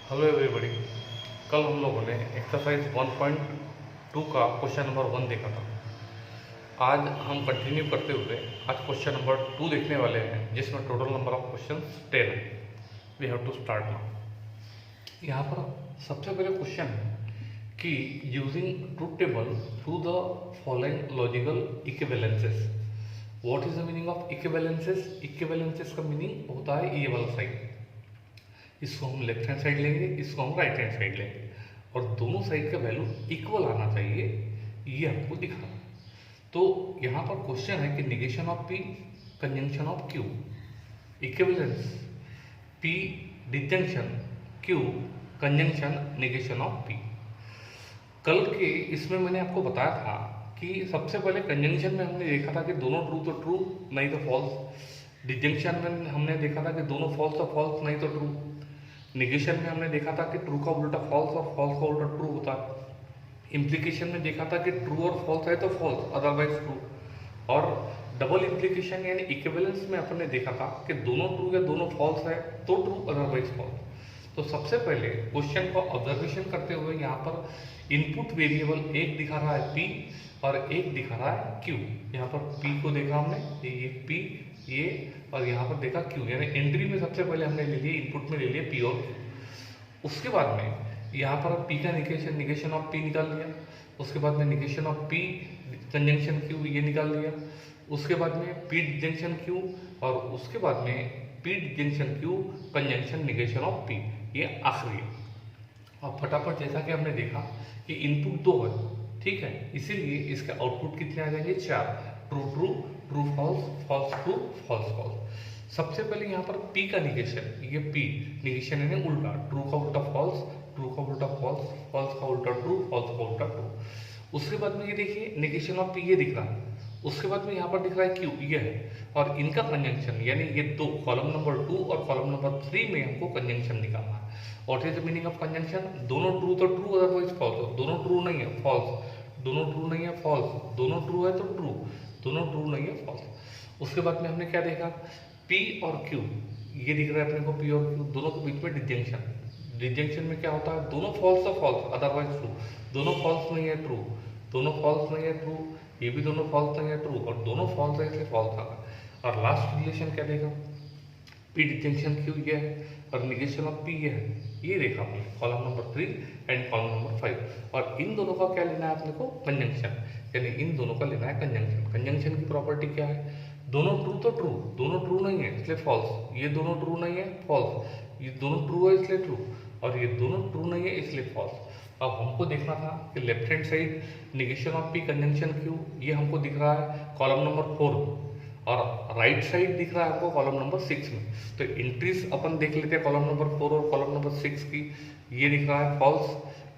Hello everybody. कल हम लोगों ने एक्सरसाइज 1.2 का क्वेश्चन नंबर 1 देखा था। आज हम कंटिन्यू करते हुए आज क्वेश्चन नंबर 2 देखने वाले हैं, जिसमें टोटल नंबर ऑफ क्वेश्चन 10 है। We have to start now. यहाँ पर सबसे पहले क्वेश्चन है कि using truth table through the following logical equivalences. What is the meaning of equivalences? Equivalences का मीनिंग होता है ये वाला साइड। इसको हम लेफ्ट हैंड साइड लेंगे, इसको हम राइट हैंड साइड लेंगे, और दोनों साइड का वैल्यू इक्वल आना चाहिए, ये हमको दिखा। तो यहाँ पर क्वेश्चन है कि negation of P, conjunction of Q, equivalence P disjunction Q, conjunction negation of P. कल के इसमें मैंने आपको बताया था कि सबसे पहले कंजंक्शन में हमने देखा था कि दोनों ट्रू तो ट्रू नहीं तो फॉल्स। डिजंक्शन में हमने देखा था कि दोनों फॉल्स तो फॉल्स नहीं तो ट्रू। निगेशन में हमने देखा था कि ट्रू का उल्टा फॉल्स और फॉल्स का उल्टा ट्रू होता है। इम्प्लीकेशन में देखा था कि ट्रू और फॉल्स है तो फॉल्स, अदरवाइज ट्रू। और डबल इम्प्लीकेशन यानी इक्विवेलेंस में अपन ने देखा था कि दोनों ट्रू या दोनों फॉल्स है तो ट्रू, अदरवाइज फॉल्स। तो सबसे पहले क्वेश्चन को ऑब्जर्वेशन करते हुए यहाँ पर इनपुट वेरिएबल एक दिखा रहा है पी और एक दिखा रहा है क्यू। यहाँ पर पी को देखा हमने, ये पी ये, और यहाँ पर देखा क्यू, यानी एंट्री में सबसे पहले हमने ले लिए, इनपुट में ले लिए पी और क्यू। उसके बाद में यहाँ पर पी का निगेशन ऑफ पी निकाल लिया। उसके बाद में negation of P conjunction Q ये निकाल लिया। उसके बाद में पी डिजंक्शन क्यू, और उसके बाद में P disjunction Q conjunction negation of P, ये आखिरी है। और फटाफट जैसा कि हमने देखा कि इनपुट 2 है, ठीक है, इसीलिए इसके आउटपुट कितने आ जाएंगे? 4। True true, true false, false true, false false. सबसे पहले यहाँ पर पी का निगेशन, ये पी निगेशन है उल्टा, ट्रू का उल्टा फॉल्स, ट्रू का उल्टा फॉल्स, फॉल्स का उल्टा ट्रू, फॉल्स का उल्टा ट्रू। उसके बाद में ये देखिए निगेशन ऑफ पी ये दिख रहा है। उसके बाद में यहाँ पर दिख रहा है क्यू, ये है, और इनका कंजंक्शन यानी ये दो, कॉलम नंबर 2 और कॉलम नंबर 3 में हमको कंजंक्शन निकालना है। What is the meaning of conjunction? दोनों ट्रू तो ट्रू, अदरवाइज फॉल्स। दोनों ट्रू नहीं है, फॉल्स। दोनों ट्रू नहीं है, फॉल्स। दोनों ट्रू है तो ट्रू, दोनों ट्रू नहीं है, फॉल्स। उसके बाद में हमने क्या देखा? पी और क्यू, ये दिख रहा है अपने को पी और क्यू, दोनों के बीच में डिजंक्शन। डिजंक्शन में क्या होता है? दोनों फॉल्स तो फॉल्स, अदरवाइज ट्रू। दोनों फॉल्स नहीं है, ट्रू। दोनों फॉल्स नहीं है, ट्रू। ये भी दोनों फॉल्स नहीं है, ट्रू। और दोनों फॉल्स है इसलिए फॉल्स आ गया। और लास्ट रिलेशन क्या देखा? पी डिजंक्शन क्यू ये है और निगेशन ऑफ पी ये है, ये देखा आपने column number 3 and column number 5। और इन दोनों का क्या लेना है अपने को? कंजंक्शन, यानी इन दोनों का लेना है कंजंक्शन। कंजंक्शन की प्रॉपर्टी क्या है? दोनों ट्रू तो ट्रू, दोनों ट्रू नहीं है इसलिए फॉल्स। ये दोनों ट्रू नहीं है, फॉल्स। ये दोनों ट्रू है इसलिए ट्रू, और ये दोनों ट्रू नहीं है इसलिए फॉल्स। अब हमको देखना था कि left hand side negation of P conjunction Q, ये हमको दिख रहा है कॉलम नंबर 4 में, और राइट साइड दिख रहा है आपको कॉलम नंबर 6 में। तो एंट्रीज अपन देख लेते हैं कॉलम नंबर 4 और कॉलम नंबर 6 की। ये दिख रहा है फॉल्स,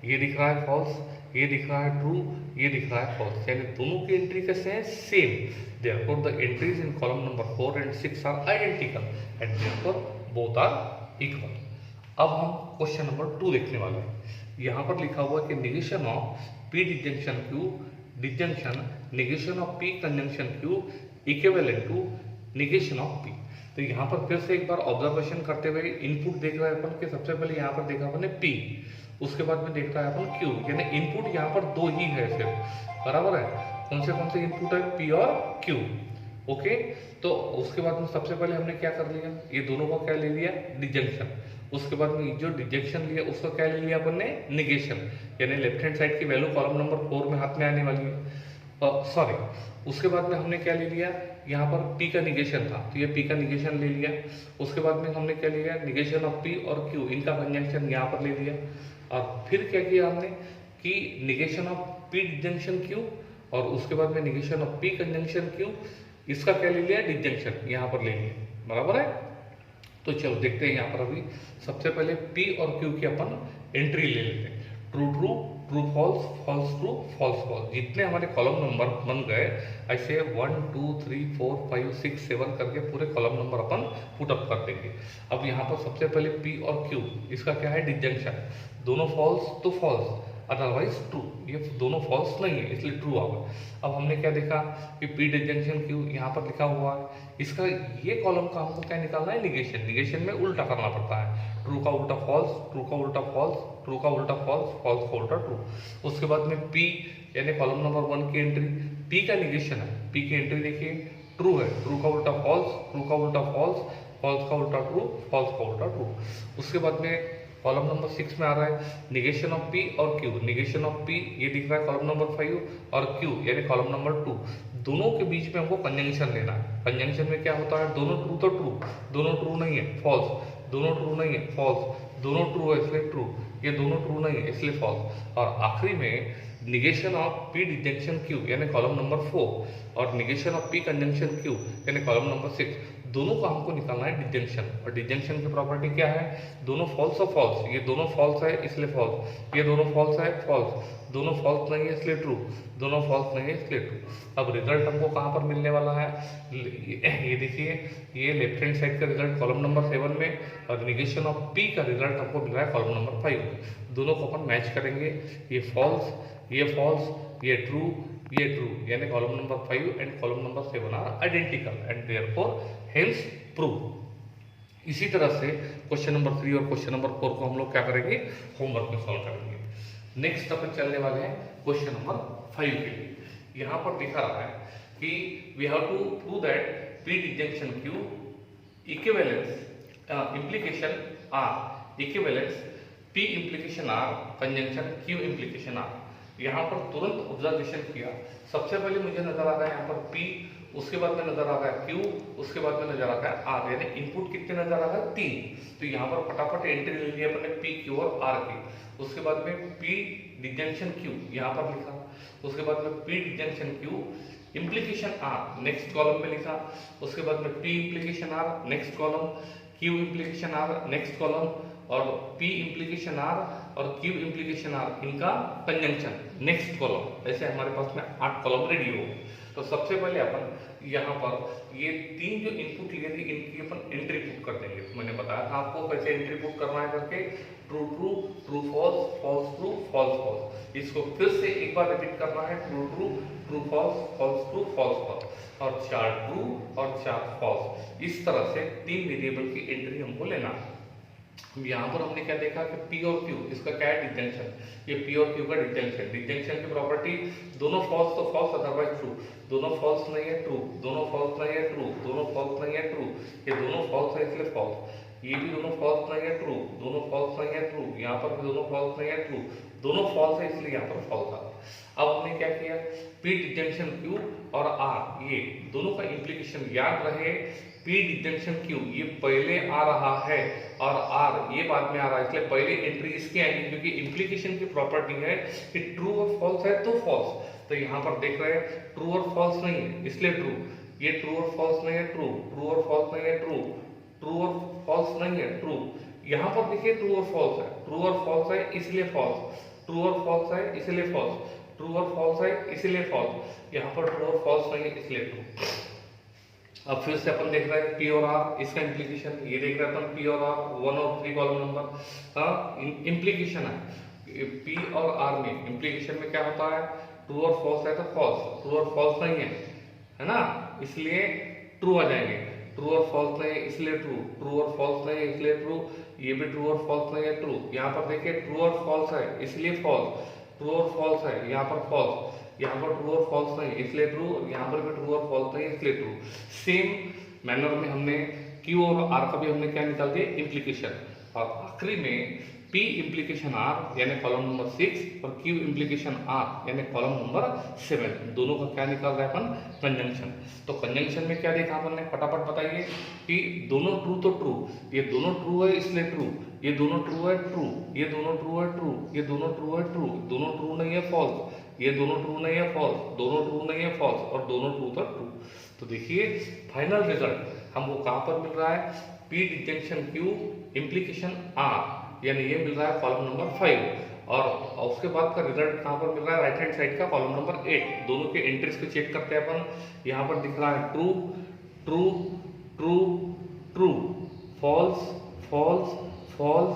ये दिख रहा है फॉल्स, ये दिख रहा है ट्रू, ये दिख रहा है फॉल्स, यानी दोनों की एंट्री कैसे है? Same. therefore the entries in column number 4 and 6 are identical and therefore both are equal। अब हम क्वेश्चन नंबर 2 देखने वाले हैं। यहाँ पर लिखा हुआ है कि negation of P disjunction Q, disjunction negation of P conjunction Q equivalent to negation of P. तो यहाँ पर फिर से एक बार ऑब्जर्वेशन करते हुए इनपुट देख रहे हैं अपन के, सबसे पहले यहाँ पर देखा अपन ने पी, उसके बाद में देख रहा है अपन क्यू, यानी इनपुट यहाँ पर 2 ही है सिर्फ, बराबर है। कौन से इनपुट है? पी और क्यू, ओके। तो उसके बाद में सबसे पहले हमने क्या कर लिया? ये दोनों का क्या ले लिया? डिजंक्शन। उसके बाद में जो डिजंक्शन लिया उसका क्या ले लिया अपन ने? निगेशन, यानी लेफ्ट हैंड साइड की वैल्यू कॉलम नंबर 4 में हाथ में आने वाली है, सॉरी। उसके बाद में हमने क्या ले लिया? यहाँ पर पी का निगेशन था तो ये पी का निगेशन ले लिया। उसके बाद में हमने क्या लिया? निगेशन ऑफ पी और क्यू, इनका कंजंक्शन यहाँ पर ले लिया। और फिर क्या किया हमने कि negation of P disjunction Q, और उसके बाद में negation of P conjunction Q, इसका क्या ले लिया? डिजंक्शन यहाँ पर ले लिया, बराबर है। तो चलो देखते हैं यहाँ पर अभी सबसे पहले पी और क्यू की अपन एंट्री ले लेते हैं। True true, true false, false true, false false. जितने हमारे कॉलम नंबर बन गए ऐसे 1 2 3 4 5 6 7 करके पूरे कॉलम नंबर अपन पुट अप कर देंगे। अब यहाँ पर सबसे पहले पी और क्यू, इसका क्या है? डिजंक्शन। दोनों फॉल्स तो फॉल्स, अदरवाइज ट्रू। ये दोनों फॉल्स नहीं है इसलिए ट्रू आ गया। अब हमने क्या देखा कि पी डिजंक्शन क्यू यहाँ पर लिखा हुआ है, इसका ये कॉलम का हमको क्या निकालना है? निगेशन। निगेशन में उल्टा करना पड़ता है, ट्रू का उल्टा फॉल्स, ट्रू का उल्टा फॉल्स, ट्रू का उल्टा फॉल्स, फॉल्स का उल्टा ट्रू। उसके बाद में पी यानी कॉलम नंबर 1 की एंट्री, पी का निगेशन है, पी की एंट्री देखिए ट्रू है, ट्रू का उल्टा फॉल्स, ट्रू का उल्टा फॉल्स, फॉल्स का उल्टा ट्रू, फॉल्स का उल्टा ट्रू। उसके बाद में कॉलम नंबर 6 में आ रहा है निगेशन ऑफ पी और क्यू, निगेशन ऑफ पी ये दिख रहा है कॉलम नंबर 5 और क्यू यानी कॉलम नंबर 2, दोनों के बीच में हमको कंजंक्शन लेना है। कंजंक्शन में क्या होता है, दोनों ट्रू तो ट्रू, दोनों ट्रू नहीं है फॉल्स, दोनों ट्रू नहीं है फॉल्स, दोनों ट्रू है इसलिए ट्रू, ये दोनों ट्रू नहीं है इसलिए फॉल्स। और आखिरी में negation of P disjunction Q यानी कॉलम नंबर 4 और negation of P conjunction Q यानी कॉलम नंबर 6, दोनों का हमको निकालना है डिजंक्शन। और डिजंक्शन की प्रॉपर्टी क्या है, दोनों फॉल्स और फॉल्स, ये दोनों फॉल्स है इसलिए फॉल्स, ये दोनों फॉल्स है फॉल्स, दोनों फॉल्स नहीं है इसलिए ट्रू, दोनों फॉल्स नहीं है इसलिए ट्रू। अब रिजल्ट हमको कहाँ पर मिलने वाला है, ये देखिए ये लेफ्ट हैंड साइड का रिजल्ट कॉलम नंबर 7 में और निगेशन ऑफ पी का रिजल्ट हमको मिल रहा है कॉलम नंबर 5 में। दोनों को अपन मैच करेंगे, ये फॉल्स, ये फॉल्स, ये ट्रू, ये ट्रू, यानी column number 5 and column number 7 are identical and therefore hence prove. इसी तरह से क्वेश्चन नंबर 3 और क्वेश्चन नंबर 4 को हम लोग क्या करेंगे, होमवर्क में सॉल्व करेंगे। नेक्स्ट अपन चलने वाले हैं क्वेश्चन नंबर 5 के लिए। यहाँ पर दिखा रहा है कि we have to prove that P disjunction Q equivalence implication R, equivalence P implication R conjunction Q implication R. यहाँ पर तुरंत ऑब्जर्वेशन किया, सबसे पहले मुझे नजर आ रहा है यहाँ पर P, उसके बाद में नजर आ रहा है Q, उसके बाद में नजर आ रहा है R, यानी इनपुट कितने नजर आ रहा है 3। तो यहाँ पर फटाफट एंट्री ले ली अपने P, Q और R की। उसके बाद में P डिजंक्शन Q यहाँ पर लिखा, उसके बाद में P disjunction Q implication R next column में लिखा, उसके बाद में P implication R next column, Q implication R next column और P इम्प्लीकेशन R और Q इम्प्लीकेशन R इनका कंजंक्शन नेक्स्ट कॉलम। ऐसे हमारे पास में 8 कॉलम रेडी हो। तो सबसे पहले अपन यहाँ पर ये 3 जो इनपुट लिए थे इनकी अपन एंट्री पुट कर देंगे। तो मैंने बताया था आपको कैसे एंट्री पुट करना है करके, true true, true false, false true, false false. इसको फिर से एक बार रिपीट करना है, true true, true false, false true, false false और 4 ट्रू और 4 फॉल्स। इस तरह से 3 वेरिएबल की एंट्री हमको लेना है। यहाँ पर हमने क्या देखा कि P और Q इसका क्या है डिजंक्शन, ये P और Q का डिजंक्शन, डिजंक्शन की प्रॉपर्टी दोनों फॉल्स तो फॉल्स अदरवाइज ट्रू, दोनों फॉल्स नहीं है ट्रू, दोनों फॉल्स नहीं है ट्रू, दोनों फॉल्स नहीं है ट्रू, ये दोनों फॉल्स है इसलिए फॉल्स, ये भी दोनों फॉल्स नहीं है ट्रू, दोनों फॉल्स नहीं है ट्रू, यहाँ पर भी दोनों फॉल्स नहीं है ट्रू, दोनों फॉल्स है इसलिए यहाँ पर फॉल्स आ गया। अब हमने क्या किया, P डिजंक्शन Q और R ये दोनों का इम्प्लीकेशन याद रहे, P डिजंक्शन Q ये पहले आ रहा है और R ये बाद में आ रहा है, इसलिए पहले एंट्री इसकी आएगी क्योंकि इम्प्लीकेशन की प्रॉपर्टी है कि ट्रू और फॉल्स है तो फॉल्स। तो यहाँ पर देख रहे हैं ट्रू और फॉल्स नहीं है इसलिए ट्रू, ये ट्रू और फॉल्स नहीं है ट्रू, ट्रू और फॉल्स नहीं है ट्रू, ट्रू और फॉल्स नहीं है ट्रू। यहाँ पर देखिए ट्रू और फॉल्स है, ट्रू और फॉल्स है इसलिए फॉल्स, ट्रू और फॉल्स है इसलिए फॉल्स, ट्रू और फॉल्स है इसलिए फॉल्स, यहाँ पर ट्रू और फॉल्स नहीं है इसलिए ट्रू। अब फिर से अपन देख रहे हैं P और R इसका इम्प्लीकेशन, ये देख रहे हैं अपन P और R 1 और 3 कॉलम नंबर इम्प्लीकेशन है P और R में। इम्प्लीकेशन में क्या होता है, ट्रू और फॉल्स है तो फॉल्स, ट्रू और फॉल्स नहीं है ना, इसलिए ट्रू आ जाएंगे, ट्रू और फॉल्स नहीं है इसलिए ट्रू, ट्रू और फॉल्स नहीं है इसलिए ट्रू, ये भी ट्रू और फॉल्स नहीं है ट्रू। यहाँ पर देखिए ट्रू और फॉल्स है इसलिए फॉल्स, ट्रू और फॉल्स है यहाँ पर फॉल्स, यहाँ पर ट्रू और फॉल्स नहीं इसलिए ट्रू, यहाँ पर भी ट्रू और फॉल्स नहीं इसलिए ट्रू। सेम मैनर में हमने Q और R का भी हमने क्या निकाल दिया इम्प्लीकेशन, और आखिरी में P इम्प्लीकेशन R यानी कॉलम नंबर 6 और Q इम्प्लीकेशन R यानी कॉलम नंबर 7, दोनों का क्या निकाल रहे हैं अपन कंजंक्शन। तो कंजंक्शन में क्या देखा अपन ने, फटाफट बताइए कि दोनों ट्रू तो ट्रू, ये दोनों ट्रू है इसलिए ट्रू, ये दोनों ट्रू है ट्रू, ये दोनों ट्रू है ट्रू, ये दोनों ट्रू है ट्रू, दोनों ट्रू नहीं है फॉल्स, ये दोनों ट्रू नहीं है फॉल्स, दोनों ट्रू नहीं है फॉल्स और दोनों ट्रू था ट्रू। तो देखिए फाइनल रिजल्ट हमको कहाँ पर मिल रहा है, P disjunction Q implication R यानी ये मिल रहा है कॉलम नंबर 5, और उसके बाद का रिजल्ट कहाँ पर मिल रहा है, राइट हैंड साइड का कॉलम नंबर 8। दोनों के एंट्रीज को चेक करते हैं अपन, यहाँ पर दिख रहा है true true true true, false false false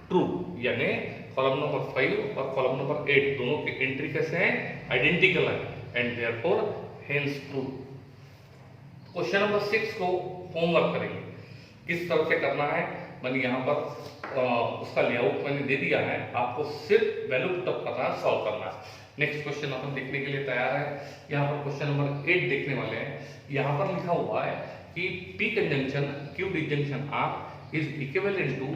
true, यानी कॉलम नंबर 5 और कॉलम नंबर 8 दोनों की एंट्री कैसे हैं, आइडेंटिकल है and therefore hence true. Question number 6 को होमवर्क करेंगे, किस तरह से करना है मैंने यहाँ पर उसका लेआउट मैंने दे दिया है, आपको सिर्फ वैल्यू पुटअप करना है, सॉल्व करना है। नेक्स्ट क्वेश्चन अपन देखने के लिए तैयार है। यहाँ पर क्वेश्चन नंबर 8 देखने वाले हैं। यहाँ पर लिखा हुआ है कि P conjunction Q disjunction R is equivalent to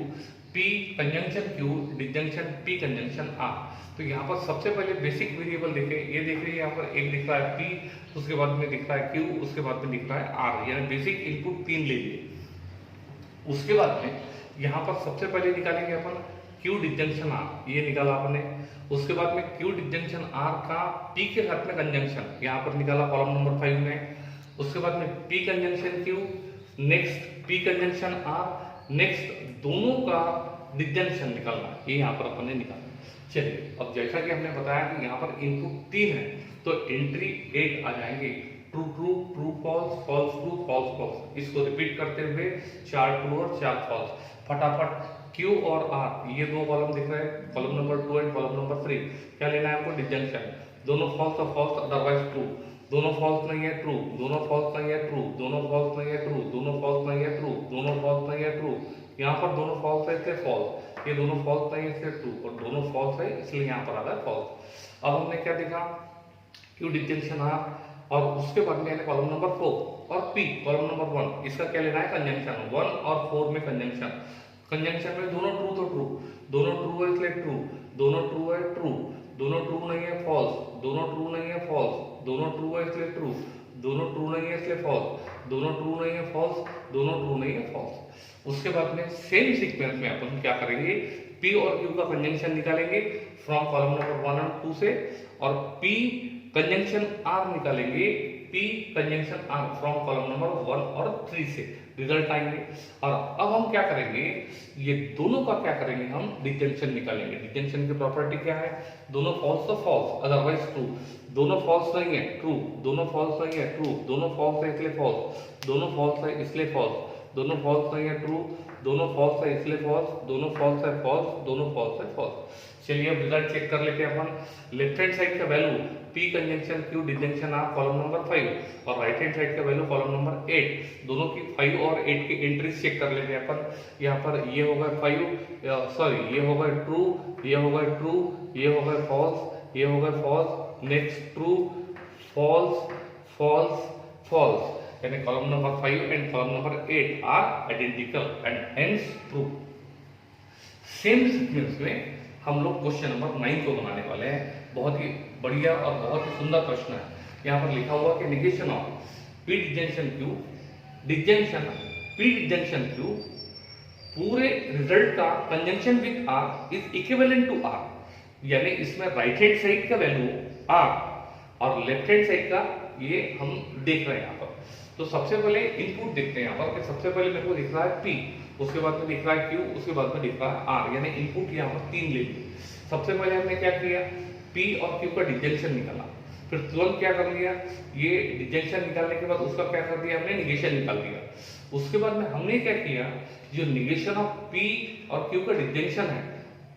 P conjunction Q disjunction P conjunction R। तो यहाँ पर सबसे पहले बेसिक वेरिएबल देखें, ये देखिए यहाँ पर एक दिख रहा है P, उसके बाद में दिख रहा है Q, उसके बाद में दिख रहा है R, यानी बेसिक इनपुट 3 ले लिए। उसके बाद में यहाँ पर सबसे पहले निकालेंगे अपन Q डिजंक्शन R, ये निकाला आपने। उसके बाद में Q डिजंक्शन R का P के साथ में कंजंक्शन यहाँ पर निकाला कॉलम नंबर 5 में। उसके बाद में P conjunction Q, next P conjunction R, next दोनों का डिजंक्शन निकालना, ये यहाँ पर अपन ने निकाला। चलिए अब जैसा कि हमने बताया कि यहाँ पर इनपुट 3 है, तो एंट्री 8 आ जाएंगे, true true, true false, false true, false false. इसको रिपीट करते हुए 4 ट्रू और 4 फॉल्स। फटाफट Q और R, ये दो कॉलम दिख रहे हैं, column number 2 and column number 3। क्या लेना है हमको? डिजंक्शन। दोनों फॉल्स और फॉल्स, अदरवाइज ट्रू। दोनों फॉल्स नहीं है, ट्रू। दोनों फॉल्स नहीं है, ट्रू। दोनों फॉल्स नहीं है, ट्रू। दोनों फॉल्स नहीं है, ट्रू। दोनों फॉल्स नहीं है, ट्रू। यहाँ पर दोनों फॉल्स है इसलिए फॉल्स, ये दोनों फॉल्स नहीं है इसलिए ट्रू, और दोनों फॉल्स है इसलिए यहाँ पर आ रहा है फॉल्स। अब हमने क्या देखा? Q डिजंक्शन R, और उसके बाद में कॉलम नंबर 4 और P कॉलम नंबर 1, इसका क्या लेना है? कंजंक्शन। 1 और 4 में कंजंक्शन। कंजंक्शन में दोनों ट्रू तो ट्रू, दोनों ट्रू है इसलिए ट्रू, दोनों ट्रू है ट्रू, दोनों ट्रू नहीं है फॉल्स, दोनों ट्रू नहीं है फॉल्स, दोनों ट्रू है इसलिए ट्रू, दोनों ट्रू नहीं है इसलिए फॉल्स, दोनों ट्रू नहीं है फॉल्स, दोनों ट्रू नहीं है फॉल्स। उसके बाद में सेम सीक्वेंस में अपन क्या करेंगे? P और Q का कंजंक्शन निकालेंगे फ्रॉम कॉलम नंबर 1 और 2 से, और P कंजंक्शन R निकालेंगे, P conjunction R from column number 1 और 3 से, रिजल्ट आएंगे। और अब हम क्या करेंगे? ये दोनों का क्या करेंगे? हम डिजंक्शन निकालेंगे। डिजंक्शन की प्रॉपर्टी क्या है? दोनों फॉल्स तो फॉल्स, अदरवाइज ट्रू। दोनों फॉल्स नहीं है, ट्रू। दोनों फॉल्स नहीं है, ट्रू। दोनों फॉल्स है इसलिए फॉल्स, दोनों फॉल्स है इसलिए फॉल्स, दोनों फॉल्स नहीं है, ट्रू। दोनों फॉल्स है इसलिए फॉल्स, दोनों फॉल्स है फॉल्स, दोनों फॉल्स है फॉल्स। चलिए अब रिजल्ट चेक कर लेते हैं अपन। लेफ्ट हैंड साइड का value P conjunction Q disjunction R column number 5, और राइट हैंड साइड का वैल्यू कॉलम नंबर 8। दोनों की 5 और 8 की एंट्रीज चेक कर लेते हैं अपन। यहाँ पर ये होगा 5, सॉरी ये होगा ट्रू, ये होगा ट्रू, ये होगा फॉल्स, ये होगा false, next true, false, false, false, यानी column number 5 and column number 8 are identical and hence true. Same sequence में हम लोग क्वेश्चन नंबर 9 को बनाने वाले हैं। बहुत ही बढ़िया और बहुत ही सुंदर प्रश्न है। यहाँ पर लिखा हुआ कि negation of P disjunction Q disjunction P disjunction Q पूरे रिजल्ट का conjunction with R is equivalent to R, यानी इसमें राइट हैंड साइड का वैल्यू R और लेफ्ट हैंड साइड का ये हम देख रहे हैं यहाँ पर। तो सबसे पहले इनपुट देखते हैं यहाँ पर कि सबसे पहले मेरे को दिख रहा है P, उसके बाद में दिख रहा है Q, उसके बाद में दिख रहा है R, यानी इनपुट यहाँ पर 3 ले लिए। सबसे पहले हमने क्या किया? P और Q का डिजंक्शन निकाला, फिर तुरंत क्या कर लिया? ये डिजंक्शन निकालने के बाद उसका क्या कर दिया? हमने निगेशन निकाल दिया। उसके बाद में हमने क्या किया? जो निगेशन ऑफ P और Q का डिजंक्शन है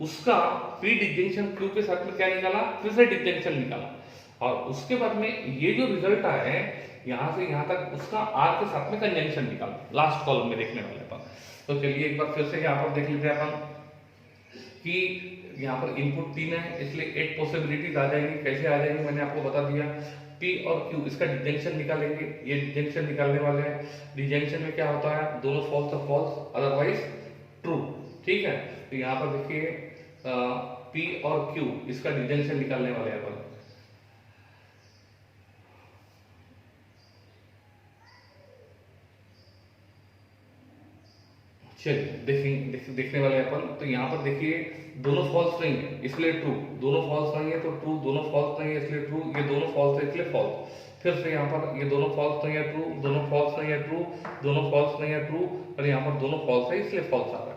उसका P डिजंक्शन Q के साथ में क्या निकाला? फिर से डिजंक्शन निकाला, और उसके बाद में ये जो रिजल्ट आया है यहाँ से यहाँ तक उसका R के साथ में कंजंक्शन निकाला, लास्ट कॉलम में देखने वाले अपन। तो चलिए एक बार फिर से यहाँ पर देख लेते हैं अपन कि यहाँ पर इनपुट 3 है इसलिए 8 पॉसिबिलिटीज आ जाएंगी। कैसे आ जाएंगी मैंने आपको बता दिया। P और Q इसका डिजंक्शन निकालेंगे, ये डिजंक्शन निकालने वाले हैं। डिजंक्शन में क्या होता है? दोनों फॉल्स और फॉल्स, अदरवाइज ट्रू। ठीक है, तो यहाँ पर देखिए P और Q इसका डिजंक्शन निकालने वाले हैं अपन। चलिए देखने वाले अपन। तो यहाँ पर देखिए दोनों फॉल्स नहीं है इसलिए ट्रू, दोनों फॉल्स नहीं है तो ट्रू, दोनों फॉल्स नहीं है इसलिए ट्रू, ये दोनों फॉल्स है इसलिए फॉल्स। फिर से यहाँ पर ये दोनों फॉल्स नहीं है ट्रू, दोनों फॉल्स नहीं है ट्रू, दोनों फॉल्स नहीं है ट्रू, और यहाँ पर दोनों फॉल्स है इसलिए फॉल्स आ रहा है।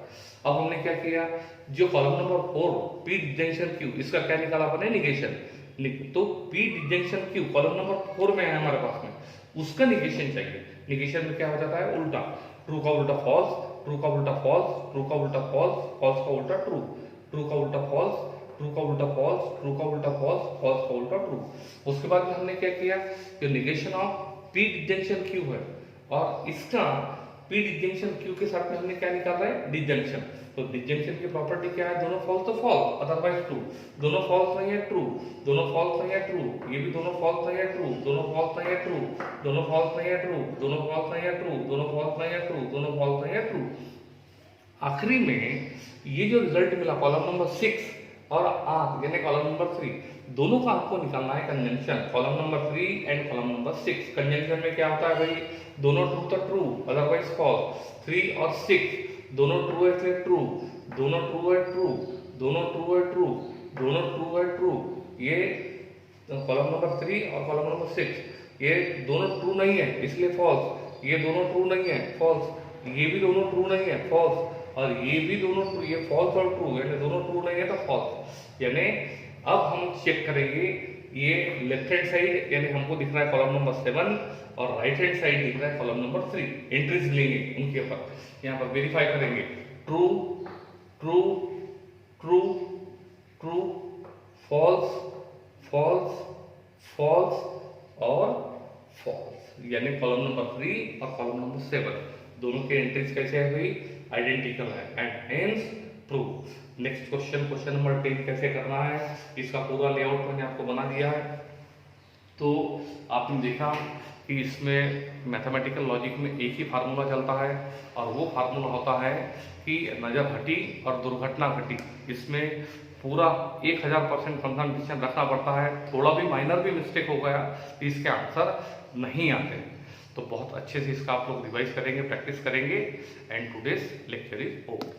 अब हमने क्या किया? जो column number 4 P disjunction Q इसका क्या निकाला अपने? निगेशन। तो P disjunction Q column number 4 में है हमारे पास में, उसका निगेशन चाहिए। निगेशन में क्या हो जाता है? उल्टा, ट्रू का उल्टा फॉल्स, ट्रू का उल्टा फॉल्स, ट्रू का उल्टा फॉल्स, फॉल्स का उल्टा ट्रू, ट्रू का उल्टा फॉल्स, ट्रू का उल्टा फॉल्स, ट्रू का उल्टा फॉल्स, फॉल्स का उल्टा ट्रू। उसके बाद हमने क्या किया? जो negation of P disjunction Q है और इसका पी डिजंक्शन क्यू के साथ में हमने क्या निकाला है, डिजंक्शन। तो डिजंक्शन की प्रॉपर्टी क्या है, दोनों फॉल्स तो फॉल्स, अदरवाइज ट्रू। दोनों फॉल्स नहीं है ट्रू, दोनों फॉल्स नहीं है ट्रू, ये भी दोनों फॉल्स नहीं है ट्रू, दोनों फॉल्स नहीं है ट्रू, दोनों फॉल्स नहीं है ट्रू, दोनों फॉल्स नहीं है ट्रू, दोनों फॉल्स नहीं है ट्रू, दोनों फॉल्स नहीं है ट्रू। आखिरी में ये जो रिजल्ट मिला कॉलम नंबर 6 और आर यानी कॉलम नंबर 3, दोनों का आपको निकालना है conjunction, column number 3 and column number 6। Conjunction में क्या होता है भाई, दोनों ट्रू तो ट्रू, अदरवाइज फॉल्स। 3 और 6 दोनों ट्रू है इसलिए ट्रू, दोनों ट्रू है ट्रू, दोनों ट्रू है ट्रू, दोनों ट्रू है ट्रू। ये कॉलम नंबर 3 और कॉलम नंबर 6 ये दोनों ट्रू नहीं है इसलिए फॉल्स, ये दोनों ट्रू नहीं है फॉल्स, ये भी दोनों ट्रू नहीं है फॉल्स, और ये भी दोनों ट्रू, ये फॉल्स और ट्रू यानी दोनों ट्रू नहीं है तो फॉल्स। यानी अब हम चेक करेंगे, ये लेफ्ट हैंड साइड यानी हमको दिख रहा है कॉलम नंबर 7 और राइट हैंड साइड दिख रहा है कॉलम नंबर 3। एंट्रीज लेंगे उनके ऊपर, यहाँ पर वेरीफाई करेंगे, true true true true, false false false और फॉल्स, यानी कॉलम नंबर 3 और कॉलम नंबर 7 दोनों के एंट्रीज कैसे है भाई, आइडेंटिकल है and hence prove. Next question, question number 10 कैसे करना है, इसका पूरा लेआउट मैंने आपको बना दिया है। तो आपने देखा कि इसमें मैथमेटिकल लॉजिक में एक ही फार्मूला चलता है और वो फार्मूला होता है कि नज़र हटी और दुर्घटना घटी। इसमें पूरा 1000% कंसंट्रेशन रखना पड़ता है, थोड़ा भी माइनर भी मिस्टेक हो गया तो इसके आंसर नहीं आते। तो बहुत अच्छे से इसका आप लोग रिवाइज करेंगे, प्रैक्टिस करेंगे and today's lecture is over.